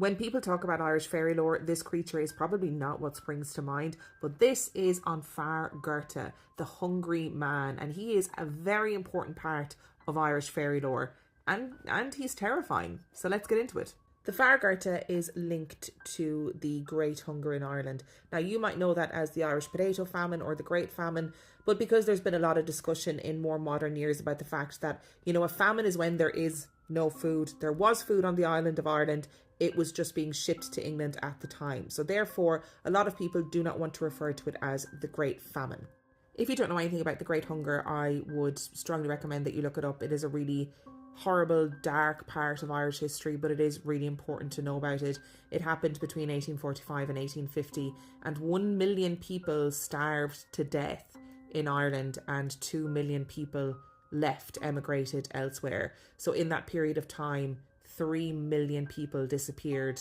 When people talk about Irish fairy lore, this creature is probably not what springs to mind, but this is on Fear Gorta, the hungry man, and he is a very important part of Irish fairy lore, and he's terrifying. So let's get into it. The Fear Gorta is linked to the Great Hunger in Ireland. Now, you might know that as the Irish Potato Famine or the Great Famine, but because there's been a lot of discussion in more modern years about the fact that, a famine is when there is no food. There was food on the island of Ireland. It was just being shipped to England at the time. So therefore, a lot of people do not want to refer to it as the Great Famine. If you don't know anything about the Great Hunger, I would strongly recommend that you look it up. It is a really horrible, dark part of Irish history, but it is really important to know about it. It happened between 1845 and 1850, and 1 million people starved to death in Ireland, and 2 million people emigrated elsewhere. So in that period of time, 3 million people disappeared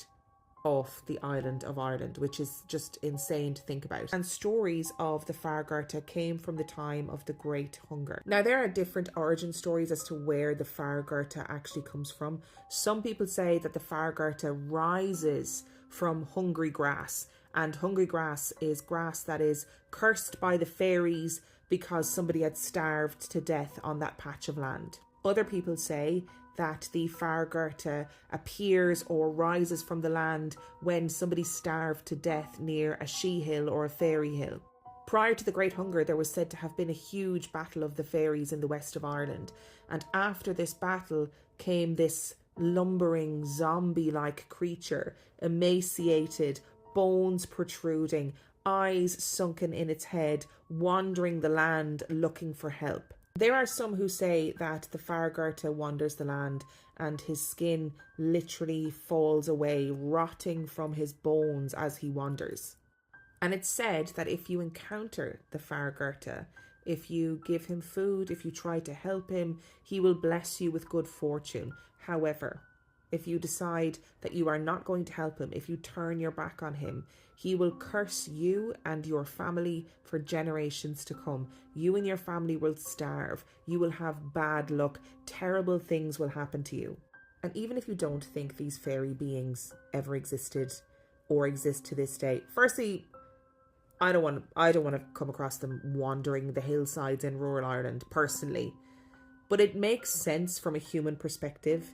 off the island of Ireland, which is just insane to think about. And stories of the Fear Gorta came from the time of the Great Hunger. Now, there are different origin stories as to where the Fear Gorta actually comes from. Some people say that the Fear Gorta rises from hungry grass, and hungry grass is grass that is cursed by the fairies because somebody had starved to death on that patch of land. Other people say that the Fear Gorta appears or rises from the land when somebody starved to death near a she-hill or a fairy hill. Prior to the Great Hunger, there was said to have been a huge battle of the fairies in the west of Ireland, and after this battle came this lumbering zombie-like creature, emaciated, bones protruding, eyes sunken in its head, wandering the land looking for help. There are some who say that the Fear Gorta wanders the land and his skin literally falls away, rotting from his bones as he wanders. And it's said that if you encounter the Fear Gorta, if you give him food, if you try to help him, he will bless you with good fortune. However, if you decide that you are not going to help him, if you turn your back on him, he will curse you and your family for generations to come. You and your family will starve. You will have bad luck. Terrible things will happen to you. And even if you don't think these fairy beings ever existed or exist to this day, firstly, I don't want to come across them wandering the hillsides in rural Ireland personally. But it makes sense from a human perspective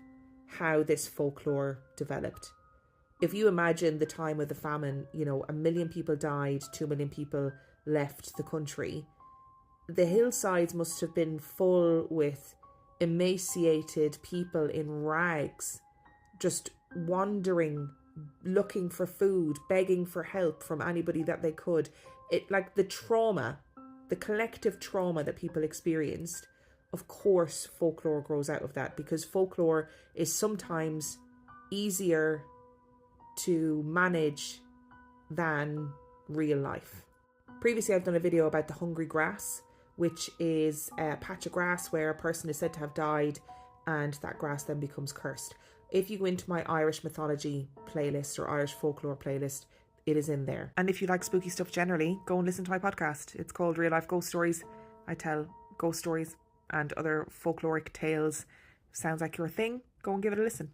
how this folklore developed. If you imagine the time of the famine, 1 million people died, 2 million people left the country. The hillsides must have been full with emaciated people in rags, just wandering, looking for food, begging for help from anybody that they could. The trauma, the collective trauma that people experienced. Of course, folklore grows out of that, because folklore is sometimes easier to manage than real life. Previously, I've done a video about the hungry grass, which is a patch of grass where a person is said to have died and that grass then becomes cursed. If you go into my Irish mythology playlist or Irish folklore playlist, it is in there. And if you like spooky stuff generally, go and listen to my podcast. It's called Real Life Ghost Stories. I tell ghost stories and other folkloric tales. Sounds like your thing? Go and give it a listen.